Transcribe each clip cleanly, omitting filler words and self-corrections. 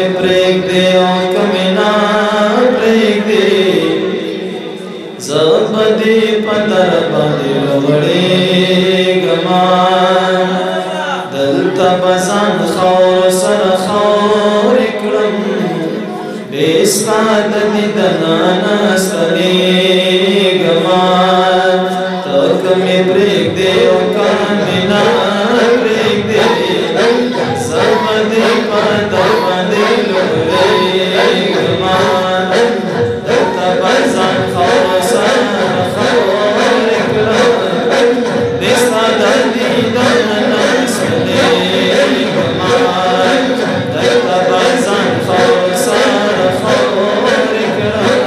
में प्रेग दे कमिना प्रेग दे ज़बदी पतर बदे बड़े गमान दलता बज़ान खौर सर खौर इकरम बेस्ताद दिदनाना सने गमान तक में प्रेग दे कमिना प्रेग दे ज़बदी पतर बदे बड़े गमान दलता बज़ान खौर सर खौर इकरम बेस्ताद दिदनाना सने गमान दलता बज़ान खौर सर खौर इकरम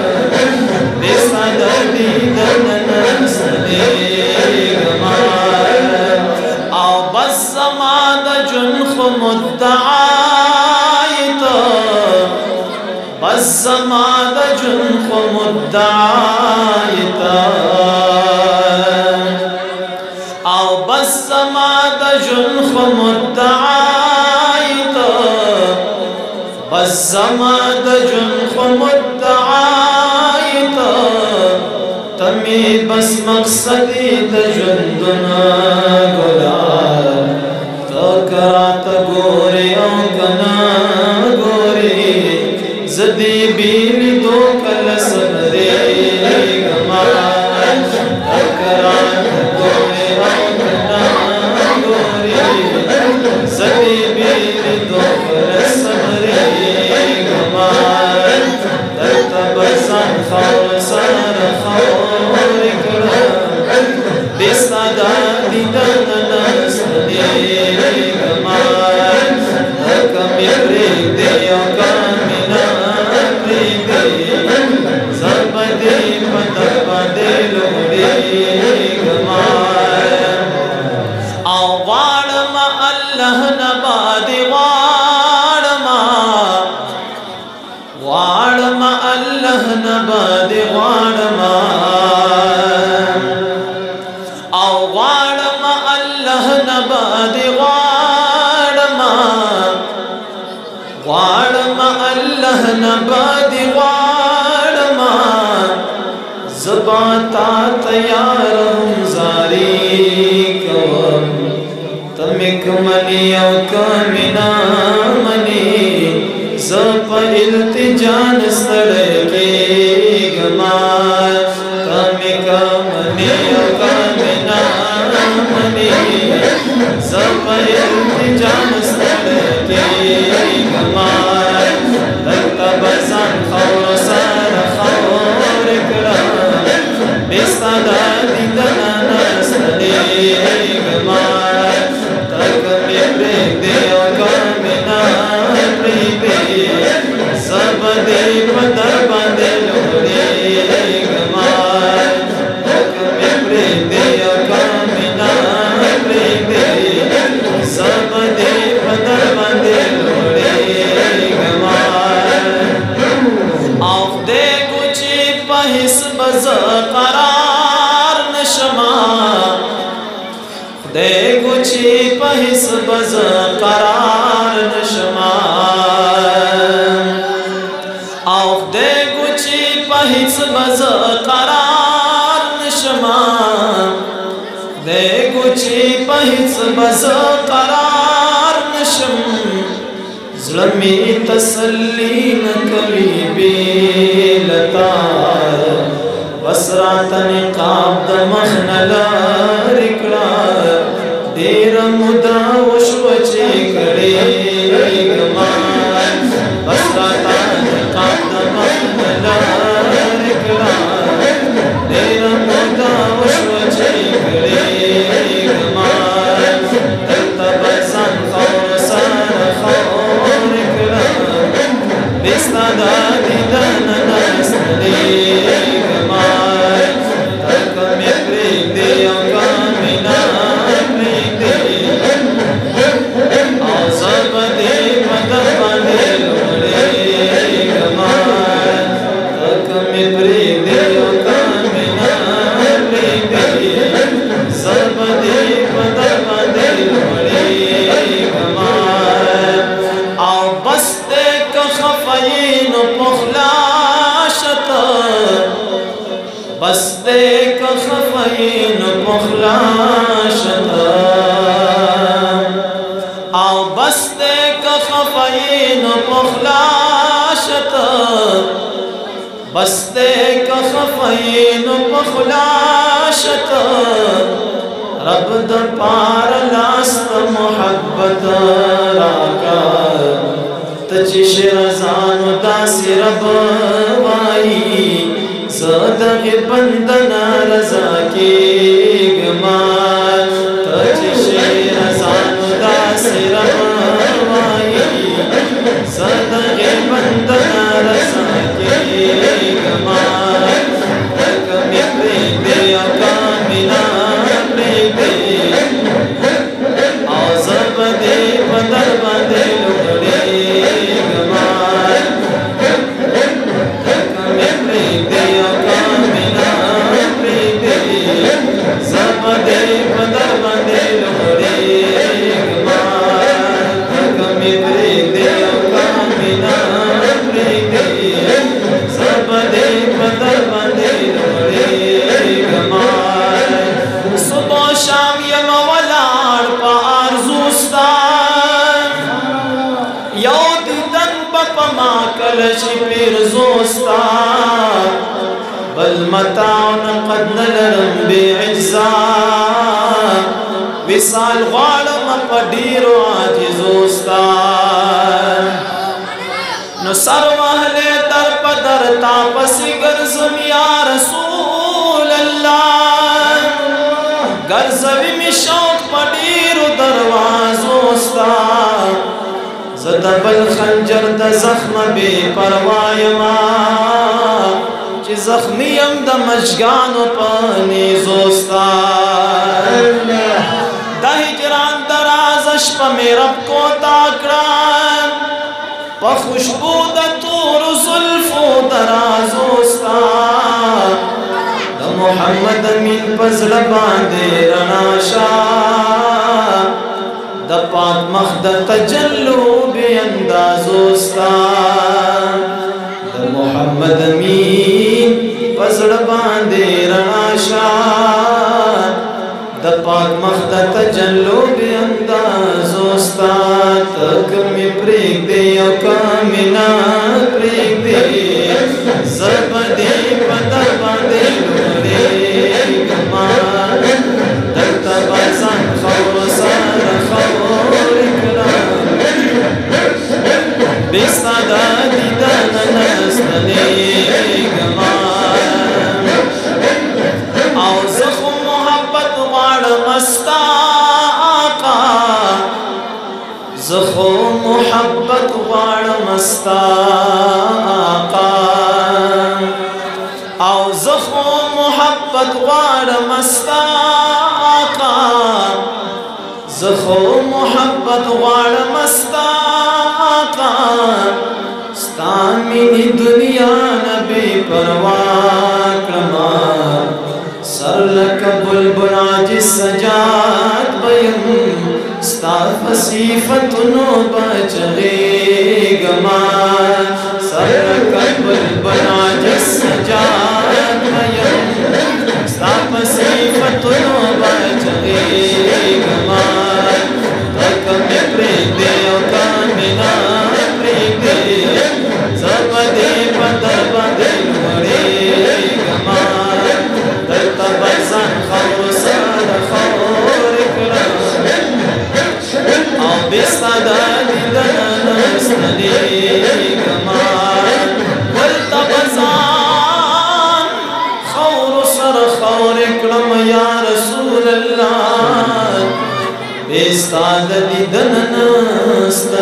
बेस्ताद दिदनाना सने गमान आओ बस समाद जुन्ख मुद्दाईत बस समाद जुन्ख मुद्दाईत आओ बस समाद जुन्ख मुद्दाईत बस समाद जुन्ख मुद्दाईत तमी बस मकसदी तजुंदना गुलाल तकरात गोरे औकना गोरे जदी बीली दो कल सबरे गमान तकरात गोरे औकना गोरे जदी बीली दो कल सबरे गमान दलता बज़ान खौर सर खौर इकरम बेस्ताद दिदनाना सने गमान तक में प्रेग दे कमिना प्रेग दे ज़बदी पतर बदे लोड़े गमान आओ वाड़मा अल्लाह नबादे वाड़मा अल्लाह नबादे वाड़मा आओ वाड़मा अल्लाह नबादे वाड़मा अल्लाह नबादे वाड़मा ज़बाता तैयार हम जारी कवम तमिक मनी औ कमिना मनी ज़प इल्तिजान सड़के गमान तमिक मनी औ कमिना मनी ज़प इल्तिजान सड़के गमान दलता बज़ान खौर सर खौर इकरम बेस्ताद दिदनाना सने गमान तक में प्रेग दे कमिना प्रेग दे ज़बदी पतर बदे लोड़े गमान तक में प्रेग दे कमिना प्रेग दे ज़बदी पतर बदे लोड़े गमान आओ दे गुची पहिस बज़ करार नशमा दे गुची पहिस बज़ करार नशमा आओ दे गुची पहिस बज़ करार नशमा दे गुची पहिस बज़ करार नशम ज़लमी तसल्ली न कभी बेलतार बसरात निकाब दमखनला रिकड़ा देर मुदा वशवचे करे गमान बसरात निकाब दमखनला रिकड़ा देर मुदा वशवचे करे गमान दलता बज़ान खौर सर खौर इकरम बेस्ताद दिदनाना सने गमान तक में प्रेग दे कमिना प्रेग दे خفین پخلاشت بس دیکھ خفین پخلاشت او بس دیکھ خفین پخلاشت بس دیکھ خفین پخلاشت رب د پار لاست محبت راکا تچی شرزانو داسی رب وائی زدغ بندنا رضا کی گمان تچی شرزانو داسی رب وائی زدغ بندنا رضا کی گمان کمی پریدے اکامنا بدر باندې لوړې ګمان کمې پرېږدې او کامله پرېږدې زبدې بدر باندې لوړې ګمان کمې پرېږدې او کامله پرېږدې زبدې بدر باندې لوړې ګمان صبح شام یم ولاړ په آرزو ستا یو دیدن پا ما کلشی پیر زوستا بل متاعن قد نلرم بی عجزا وصال غالم پا دیرو عاجزوستا نو سر وحلے در پدر تاپسی گرزم یا رسول اللہ گرزوی می شوق پا دیرو دروازوستا زدبل خنجر د زخم بی پروایما چی زخمیم د مشگانو پانی زوستا دا ہجران درازش پا میرب کو تاکران پا خوشبو دا تور زلفو درازوستا دا محمد امین پزل باندے رناشا د پاک مخ د تجلو بی اندازوستا د محمد امین پزړ باندې رڼاشا د پاک مخ د تجلو بی اندازوستا تک می پرېږدې او کمې نه پرېږدې زبدې په در باندې لوړېږما دلته به ځان خور سره بیستا دا دیدن نستنیگمان او زخم محبت غارم استا آقا زخم محبت غارم استا آقا او زخم محبت غارم استا آقا زخم محبت غارم استا آقا ستا مینی دنیا نبی پروا کرما سر لکا بلبل عاجز سجاد بیم ستا فصیفتنو بچغیگما سر لکا بلبل عاجز سجاد بیم ستا فصیفتنو بچغیگما کمی پرېږدې او کمې نه پرېږدې زبدې په در باندې لوړېږما دلته به ځان خاورو سره خاورې کړم او بې ستا د دیدنه نه ستنېږما دلته به ځان خاورو سره خاورې کړم یا رسول الله بیستا د دیدن نستنیگما